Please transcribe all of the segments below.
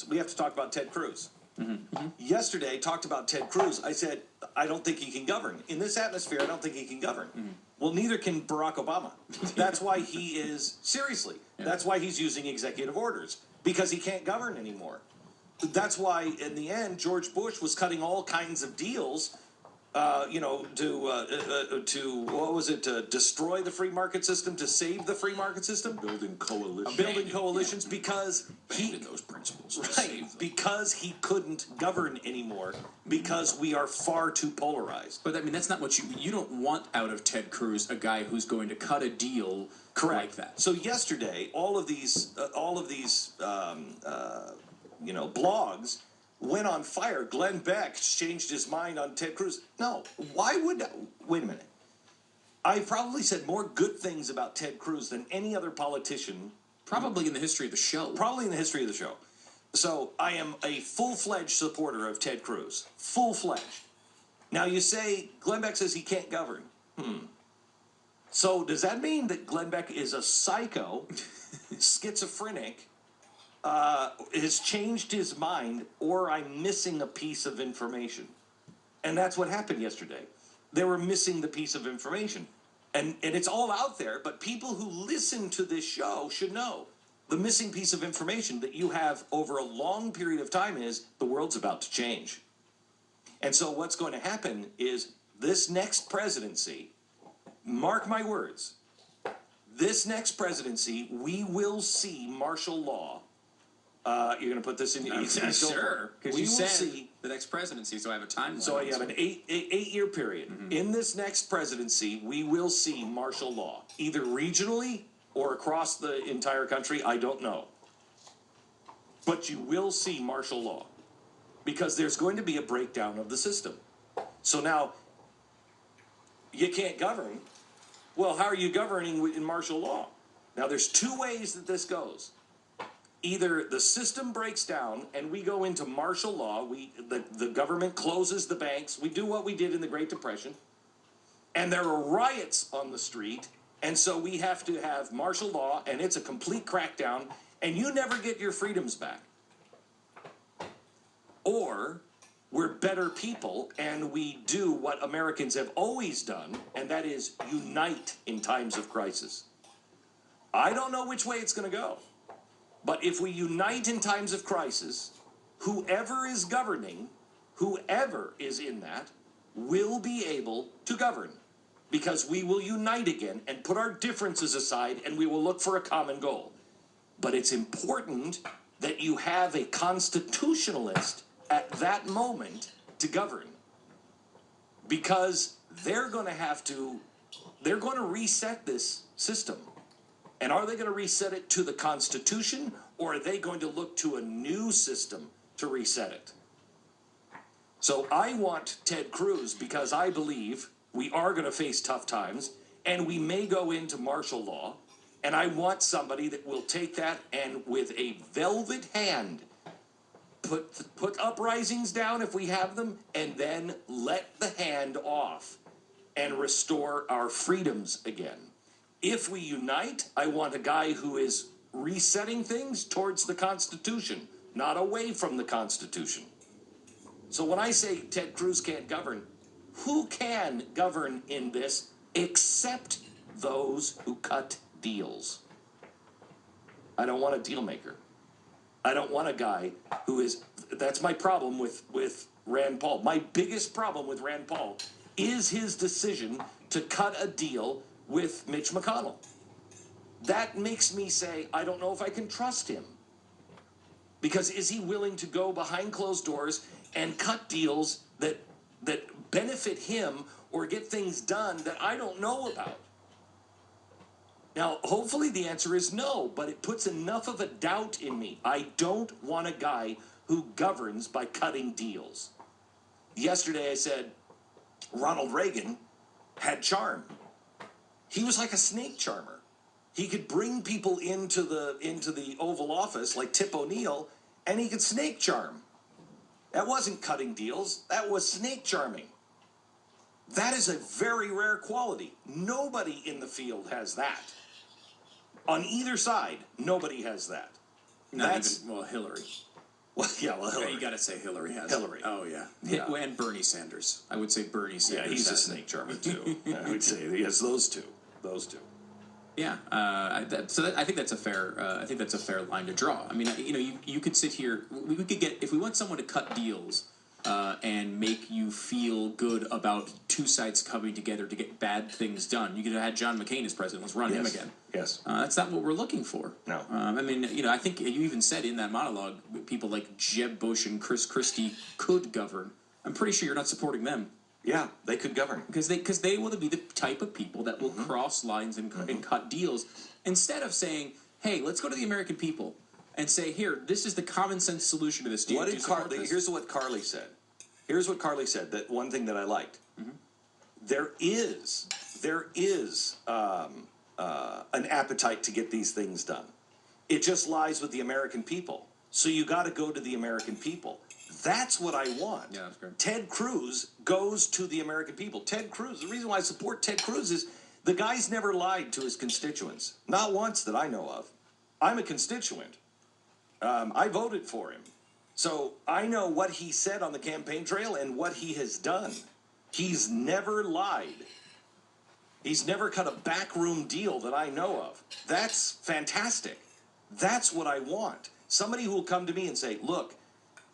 We have to talk about Ted Cruz. Yesterday, talked about Ted Cruz. I said, I don't think he can govern. In this atmosphere, I don't think he can govern. Well, neither can Barack Obama. That's why he is, seriously, that's why he's using executive orders, because he can't govern anymore. That's why, in the end, George Bush was cutting all kinds of deals, to what was it, to destroy the free market system, to save the free market system? Building coalitions. Building coalitions, because he, those principles. right, because he couldn't govern anymore, because we are far too polarized. But I mean, that's not what you don't want out of Ted Cruz, a guy who's going to cut a deal like that. So yesterday, all of these blogs went on fire. Glenn Beck changed his mind on Ted Cruz. No, why would, wait a minute. I probably said more good things about Ted Cruz than any other politician. Probably in the history of the show. Probably in the history of the show. So I am a full-fledged supporter of Ted Cruz. Full-fledged. Now you say, Glenn Beck says he can't govern. So does that mean that Glenn Beck is a psycho, schizophrenic, has changed his mind, or I'm missing a piece of information? And that's what happened yesterday. They were missing the piece of information. And it's all out there, but people who listen to this show should know. The missing piece of information that you have over a long period of time is the world's about to change. And so what's going to happen is this next presidency, mark my words, this next presidency, we will see martial law. You're going to put this in your... Sure, because you will said see the next presidency, so I have a timeline. So you have an eight-year period. In this next presidency, we will see martial law, either regionally or across the entire country. I don't know. But you will see martial law, because there's going to be a breakdown of the system. So now, you can't govern. Well, how are you governing in martial law? Now, there's two ways that this goes. Either the system breaks down and we go into martial law, the government closes the banks, we do what we did in the Great Depression, and there are riots on the street, and so we have to have martial law, and it's a complete crackdown, and you never get your freedoms back. Or we're better people, and we do what Americans have always done, and that is unite in times of crisis. I don't know which way it's going to go. But if we unite in times of crisis, whoever is governing, whoever is in that, will be able to govern. Because we will unite again and put our differences aside, and we will look for a common goal. But it's important that you have a constitutionalist at that moment to govern. Because they're going to reset this system. And are they going to reset it to the Constitution, or are they going to look to a new system to reset it? So I want Ted Cruz, because I believe we are going to face tough times, and we may go into martial law, and I want somebody that will take that and with a velvet hand put uprisings down if we have them, and then let the hand off and restore our freedoms again. If we unite, I want a guy who is resetting things towards the Constitution, not away from the Constitution. So when I say Ted Cruz can't govern, who can govern in this except those who cut deals? I don't want a deal maker. I don't want a guy who is... That's my problem with Rand Paul. My biggest problem with Rand Paul is his decision to cut a deal with Mitch McConnell. That makes me say, I don't know if I can trust him. Because is he willing to go behind closed doors and cut deals that benefit him or get things done that I don't know about? Now, hopefully the answer is no, but it puts enough of a doubt in me. I don't want a guy who governs by cutting deals. Yesterday I said Ronald Reagan had charm. He was like a snake charmer. He could bring people into the Oval Office like Tip O'Neill, and he could snake charm. That wasn't cutting deals. That was snake charming. That is a very rare quality. Nobody in the field has that. On either side, nobody has that. Not even, well, Hillary. Well, Hillary. You got to say Hillary has. Hillary. Oh yeah. Yeah. And Bernie Sanders. I would say Bernie Sanders. Yeah, he's a has snake charmer too. I would say yes, those two. Yeah, I think that's a fair. I think that's a fair line to draw. I mean, you could sit here. We could get, if we want someone to cut deals and make you feel good about two sides coming together to get bad things done. You could have had John McCain as president. Let's run him again. Yes. That's not what we're looking for. No. I mean, I think you even said in that monologue, people like Jeb Bush and Chris Christie could govern. I'm pretty sure you're not supporting them. Yeah, they could govern. Because they will be the type of people that will cross lines and cut deals. Instead of saying, hey, let's go to the American people and say, here, this is the common sense solution to this deal. Here's what Carly said. Here's what Carly said, that one thing that I liked. There is an appetite to get these things done. It just lies with the American people. So you got to go to the American people. That's what I want. Yeah, that's great. Ted Cruz goes to the American people. Ted Cruz, the reason why I support Ted Cruz is the guy's never lied to his constituents. Not once that I know of. I'm a constituent. I voted for him. So I know what he said on the campaign trail and what he has done. He's never lied. He's never cut a backroom deal that I know of. That's fantastic. That's what I want. Somebody who will come to me and say, look,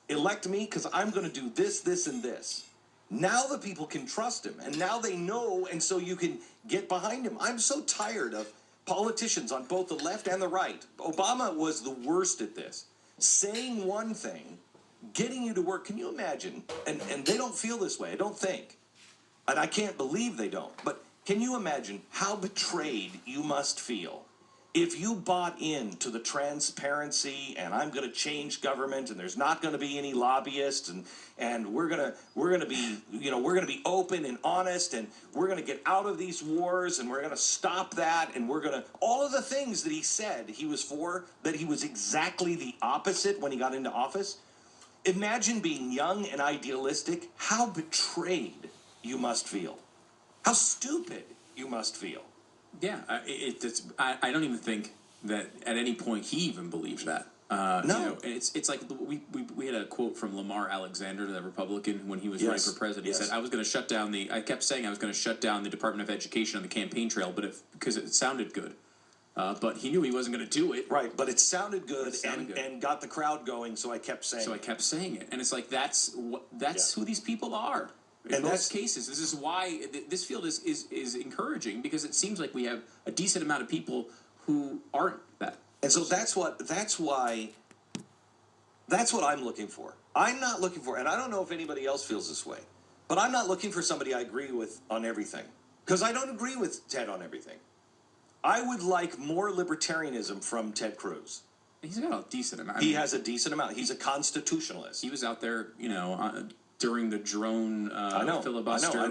elect me because I'm going to do this, this, and this. Now the people can trust him, and now they know, and so you can get behind him. I'm so tired of politicians on both the left and the right. Obama was the worst at this. Saying one thing, getting you to work. Can you imagine? And they don't feel this way, I don't think. And I can't believe they don't. But can you imagine how betrayed you must feel if you bought into the transparency and I'm going to change government and there's not going to be any lobbyists and we're going to be open and honest and we're going to get out of these wars and we're going to stop that and we're going to all of the things that he said he was for, that he was exactly the opposite when he got into office. Imagine being young and idealistic. How betrayed you must feel. How stupid you must feel. Yeah, I don't even think that at any point he even believed that. No. It's like we had a quote from Lamar Alexander, the Republican, when he was running for president. He said, I was going to shut down I kept saying I was going to shut down the Department of Education on the campaign trail, because it sounded good. But he knew he wasn't going to do it. Right, but it sounded good, and got the crowd going, so I kept saying it. And it's like, that's who these people are. In most cases, this is why this field is encouraging, because it seems like we have a decent amount of people who aren't that. And so that's what I'm looking for. I'm not looking for, and I don't know if anybody else feels this way, but I'm not looking for somebody I agree with on everything, because I don't agree with Ted on everything. I would like more libertarianism from Ted Cruz. He's got a decent amount. He has a decent amount. He's a constitutionalist. He was out there, during the drone filibuster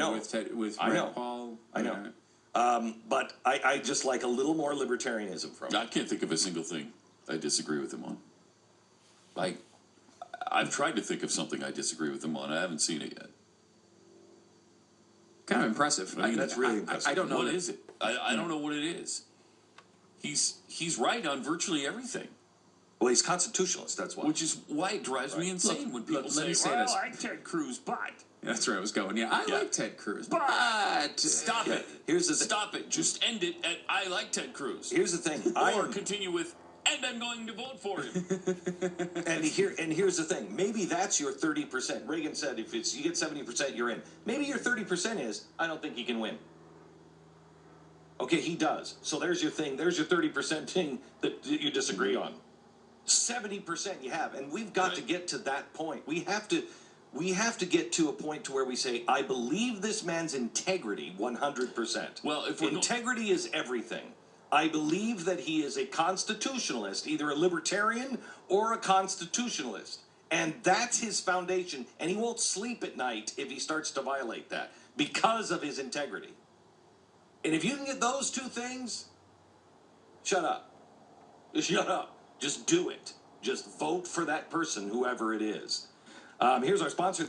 with Rand Paul. I know. But I just like a little more libertarianism from him. I can't think of a single thing I disagree with him on. I've tried to think of something I disagree with him on. I haven't seen it yet. Kind of impressive. That's really impressive. I don't know. What is it? I don't know what it is. He's right on virtually everything. Well, he's constitutionalist, that's why. Which is why it drives me insane when people say, this. I like Ted Cruz, but... That's where I was going. Yeah, I like Ted Cruz, but... Stop it. Here's the Stop it. Just end it at, I like Ted Cruz. Here's the thing. Or continue with, and I'm going to vote for him. and here's the thing. Maybe that's your 30%. Reagan said if you get 70%, you're in. Maybe your 30% is, I don't think he can win. Okay, he does. So there's your thing. There's your 30% thing that you disagree on. 70% you have, and we've got to get to that point. We have to get to a point to where we say, I believe this man's integrity 100%. Well, if integrity is everything. I believe that he is a constitutionalist, either a libertarian or a constitutionalist, and that's his foundation. And he won't sleep at night if he starts to violate that because of his integrity. And if you can get those two things, shut up. Shut up. Just do it. Just vote for that person, whoever it is. Here's our sponsor.